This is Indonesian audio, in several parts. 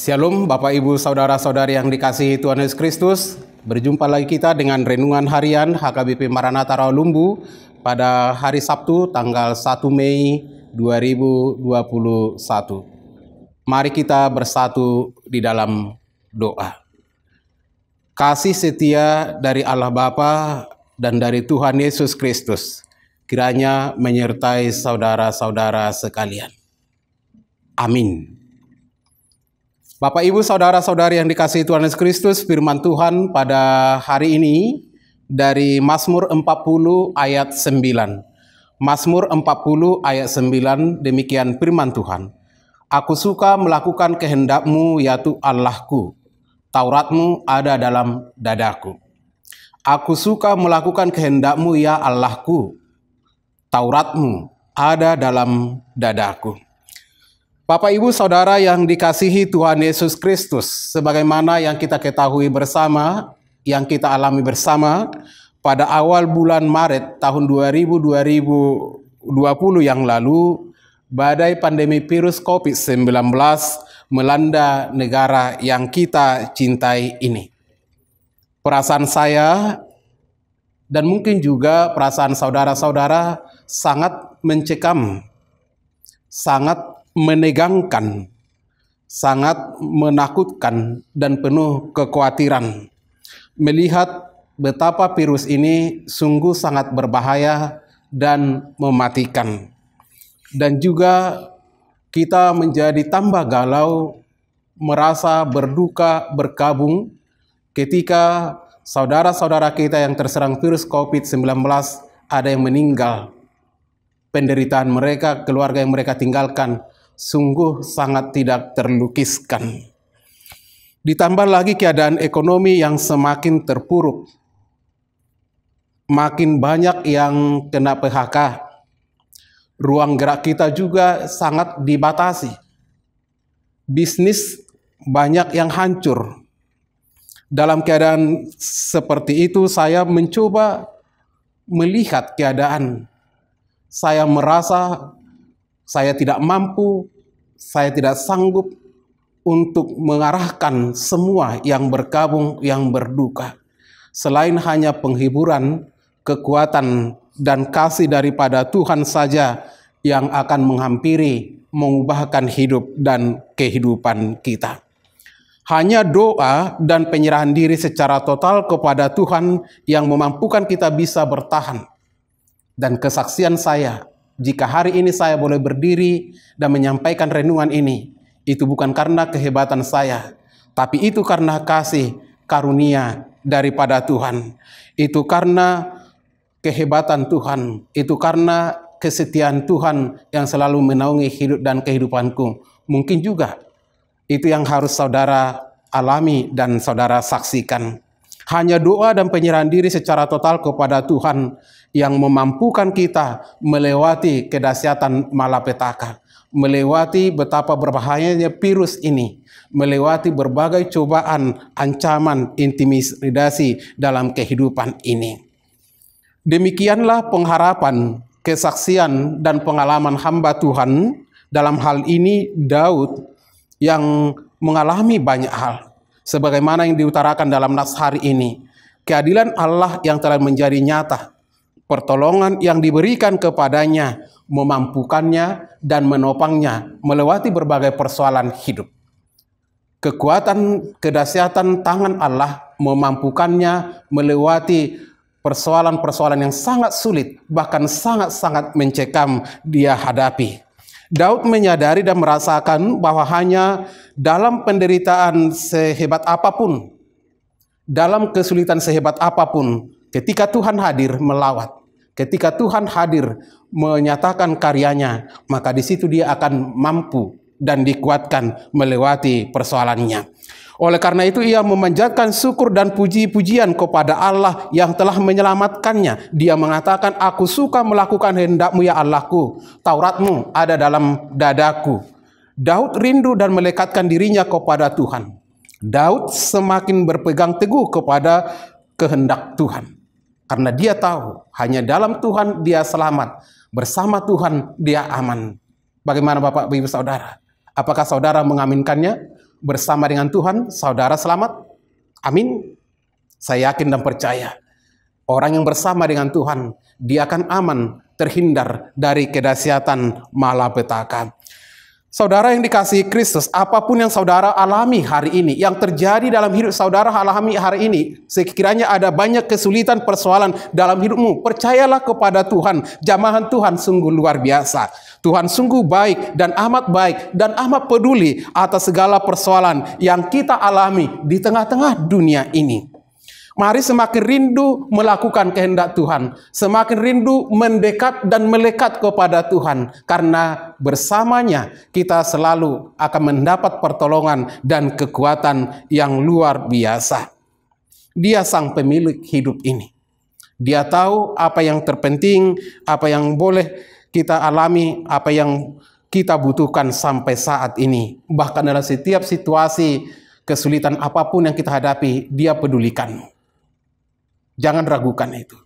Shalom Bapak Ibu Saudara-saudari yang dikasihi Tuhan Yesus Kristus. Berjumpa lagi kita dengan Renungan Harian HKBP Maranatha Rawalumbu pada hari Sabtu tanggal 1 Mei 2021. Mari kita bersatu di dalam doa. Kasih setia dari Allah Bapa dan dari Tuhan Yesus Kristus kiranya menyertai saudara-saudara sekalian. Amin. Bapak Ibu Saudara-saudari yang dikasihi Tuhan Yesus Kristus, firman Tuhan pada hari ini dari Mazmur 40 ayat 9. Mazmur 40 ayat 9, demikian firman Tuhan. Aku suka melakukan kehendak-Mu ya Allahku, Taurat-Mu ada dalam dadaku. Aku suka melakukan kehendak-Mu ya Allahku, Taurat-Mu ada dalam dadaku. Bapak Ibu Saudara yang dikasihi Tuhan Yesus Kristus, sebagaimana yang kita ketahui bersama, yang kita alami bersama, pada awal bulan Maret tahun 2020 yang lalu, badai pandemi virus COVID-19 melanda negara yang kita cintai ini. Perasaan saya dan mungkin juga perasaan saudara-saudara sangat mencekam, sangat menegangkan, sangat menakutkan dan penuh kekhawatiran melihat betapa virus ini sungguh sangat berbahaya dan mematikan. Dan juga kita menjadi tambah galau, merasa berduka berkabung ketika saudara-saudara kita yang terserang virus COVID-19 ada yang meninggal. Penderitaan mereka, keluarga yang mereka tinggalkan sungguh sangat tidak terlukiskan. Ditambah lagi keadaan ekonomi yang semakin terpuruk. Makin banyak yang kena PHK. Ruang gerak kita juga sangat dibatasi. Bisnis banyak yang hancur. Dalam keadaan seperti itu saya mencoba melihat keadaan. Saya merasa saya tidak mampu, saya tidak sanggup untuk mengarahkan semua yang berkabung, yang berduka. Selain hanya penghiburan, kekuatan, dan kasih daripada Tuhan saja yang akan menghampiri, mengubahkan hidup dan kehidupan kita. Hanya doa dan penyerahan diri secara total kepada Tuhan yang memampukan kita bisa bertahan. Dan kesaksian saya, jika hari ini saya boleh berdiri dan menyampaikan renungan ini, itu bukan karena kehebatan saya, tapi itu karena kasih karunia daripada Tuhan. Itu karena kehebatan Tuhan, itu karena kesetiaan Tuhan yang selalu menaungi hidup dan kehidupanku. Mungkin juga itu yang harus saudara alami dan saudara saksikan. Hanya doa dan penyerahan diri secara total kepada Tuhan yang memampukan kita melewati kedahsyatan malapetaka, melewati betapa berbahayanya virus ini, melewati berbagai cobaan, ancaman, intimidasi dalam kehidupan ini. Demikianlah pengharapan, kesaksian, dan pengalaman hamba Tuhan, dalam hal ini Daud, yang mengalami banyak hal. Sebagaimana yang diutarakan dalam nas hari ini, keadilan Allah yang telah menjadi nyata, pertolongan yang diberikan kepadanya, memampukannya dan menopangnya melewati berbagai persoalan hidup. Kekuatan kedahsyatan tangan Allah memampukannya melewati persoalan-persoalan yang sangat sulit, bahkan sangat-sangat mencekam dia hadapi. Daud menyadari dan merasakan bahwa hanya dalam penderitaan sehebat apapun, dalam kesulitan sehebat apapun, ketika Tuhan hadir melawat, ketika Tuhan hadir menyatakan karyanya, maka di situ dia akan mampu dan dikuatkan melewati persoalannya. Oleh karena itu ia memanjatkan syukur dan puji-pujian kepada Allah yang telah menyelamatkannya. Dia mengatakan, aku suka melakukan kehendak-Mu ya Allahku, Taurat-Mu ada dalam dadaku. Daud rindu dan melekatkan dirinya kepada Tuhan. Daud semakin berpegang teguh kepada kehendak Tuhan. Karena dia tahu hanya dalam Tuhan dia selamat, bersama Tuhan dia aman. Bagaimana Bapak Ibu Saudara? Apakah saudara mengaminkannya? bersama dengan Tuhan, saudara selamat? Amin. Saya yakin dan percaya, orang yang bersama dengan Tuhan, dia akan aman, terhindar dari kedahsyatan malapetaka. Saudara yang dikasihi Kristus, apapun yang saudara alami hari ini, yang terjadi dalam hidup saudara alami hari ini, sekiranya ada banyak kesulitan persoalan dalam hidupmu, percayalah kepada Tuhan. Jamahan Tuhan sungguh luar biasa. Tuhan sungguh baik dan amat peduli atas segala persoalan yang kita alami di tengah-tengah dunia ini. Mari semakin rindu melakukan kehendak Tuhan, semakin rindu mendekat dan melekat kepada Tuhan, karena bersamanya kita selalu akan mendapat pertolongan dan kekuatan yang luar biasa. Dia sang pemilik hidup ini. Dia tahu apa yang terpenting, apa yang boleh kita alami, apa yang kita butuhkan sampai saat ini. Bahkan dalam setiap situasi kesulitan apapun yang kita hadapi, Dia pedulikan. Jangan ragukan itu.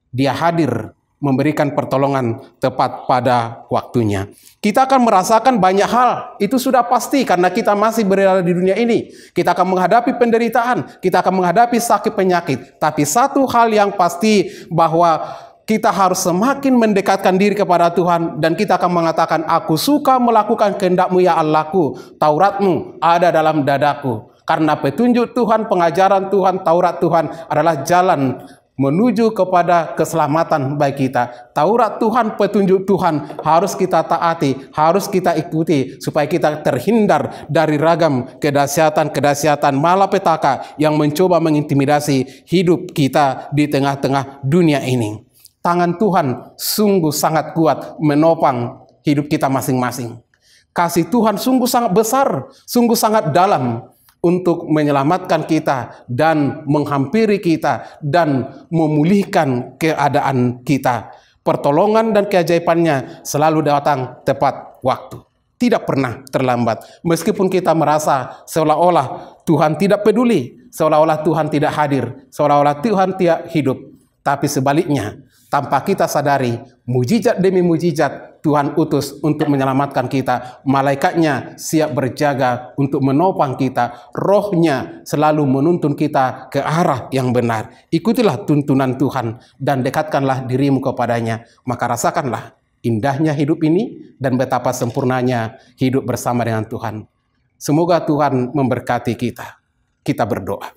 Dia hadir memberikan pertolongan tepat pada waktunya. Kita akan merasakan banyak hal, itu sudah pasti karena kita masih berada di dunia ini. Kita akan menghadapi penderitaan, kita akan menghadapi sakit penyakit. Tapi satu hal yang pasti, bahwa kita harus semakin mendekatkan diri kepada Tuhan, dan kita akan mengatakan, aku suka melakukan kehendak-Mu ya Allahku, Taurat-Mu ada dalam dadaku. Karena petunjuk Tuhan, pengajaran Tuhan, Taurat Tuhan adalah jalan menuju kepada keselamatan bagi kita. Taurat Tuhan, petunjuk Tuhan harus kita taati, harus kita ikuti supaya kita terhindar dari ragam kedahsyatan malapetaka yang mencoba mengintimidasi hidup kita di tengah-tengah dunia ini. Tangan Tuhan sungguh sangat kuat menopang hidup kita masing-masing. Kasih Tuhan sungguh sangat besar, sungguh sangat dalam untuk menyelamatkan kita dan menghampiri kita dan memulihkan keadaan kita. Pertolongan dan keajaibannya selalu datang tepat waktu. Tidak pernah terlambat. Meskipun kita merasa seolah-olah Tuhan tidak peduli, seolah-olah Tuhan tidak hadir, seolah-olah Tuhan tidak hidup. Tapi sebaliknya, tanpa kita sadari, mujizat demi mujizat Tuhan utus untuk menyelamatkan kita. Malaikatnya siap berjaga untuk menopang kita. Rohnya selalu menuntun kita ke arah yang benar. Ikutilah tuntunan Tuhan dan dekatkanlah dirimu kepadanya. Maka rasakanlah indahnya hidup ini dan betapa sempurnanya hidup bersama dengan Tuhan. Semoga Tuhan memberkati kita. Kita berdoa.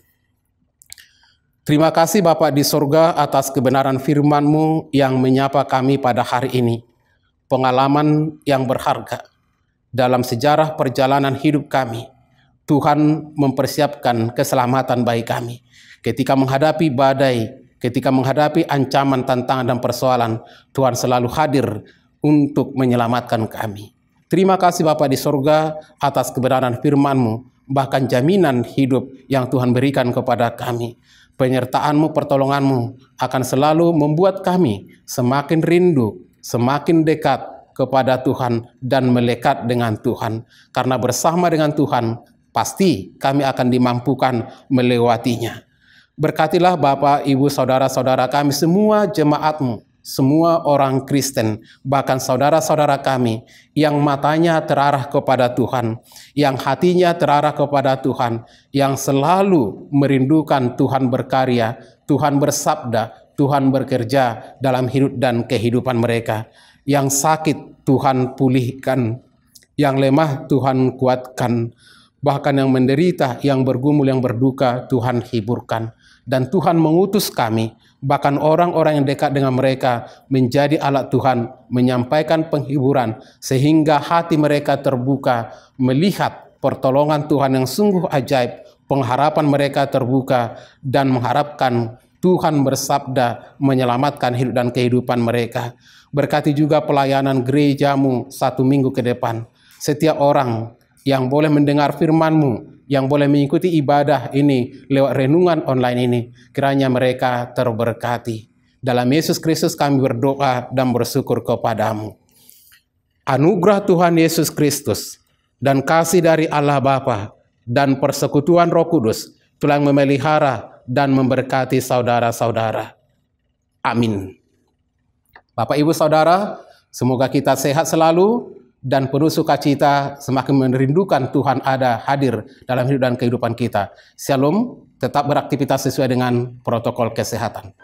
Terima kasih Bapa di surga atas kebenaran firman-Mu yang menyapa kami pada hari ini. Pengalaman yang berharga dalam sejarah perjalanan hidup kami. Tuhan mempersiapkan keselamatan bagi kami. Ketika menghadapi badai, ketika menghadapi ancaman, tantangan, dan persoalan, Tuhan selalu hadir untuk menyelamatkan kami. Terima kasih Bapa di surga atas kebenaran firman-Mu, bahkan jaminan hidup yang Tuhan berikan kepada kami. Penyertaan-Mu, pertolongan-Mu akan selalu membuat kami semakin rindu, semakin dekat kepada Tuhan dan melekat dengan Tuhan. Karena bersama dengan Tuhan, pasti kami akan dimampukan melewatinya. Berkatilah Bapak, Ibu, saudara-saudara kami, semua jemaat-Mu, semua orang Kristen, bahkan saudara-saudara kami yang matanya terarah kepada Tuhan, yang hatinya terarah kepada Tuhan, yang selalu merindukan Tuhan berkarya, Tuhan bersabda, Tuhan bekerja dalam hidup dan kehidupan mereka. Yang sakit Tuhan pulihkan, yang lemah Tuhan kuatkan, bahkan yang menderita, yang bergumul, yang berduka Tuhan hiburkan. Dan Tuhan mengutus kami, bahkan orang-orang yang dekat dengan mereka, menjadi alat Tuhan, menyampaikan penghiburan, sehingga hati mereka terbuka, melihat pertolongan Tuhan yang sungguh ajaib, pengharapan mereka terbuka, dan mengharapkan Tuhan bersabda menyelamatkan hidup dan kehidupan mereka. Berkati juga pelayanan gereja-Mu 1 minggu ke depan. Setiap orang yang boleh mendengar firman-Mu, yang boleh mengikuti ibadah ini lewat renungan online ini, kiranya mereka terberkati. Dalam Yesus Kristus kami berdoa dan bersyukur kepada-Mu. Anugerah Tuhan Yesus Kristus dan kasih dari Allah Bapa dan persekutuan Roh Kudus telah memelihara dan memberkati saudara-saudara. Amin. Bapak, Ibu, Saudara, semoga kita sehat selalu, dan penuh sukacita, semakin merindukan Tuhan ada hadir dalam hidup dan kehidupan kita. Shalom, tetap beraktivitas sesuai dengan protokol kesehatan.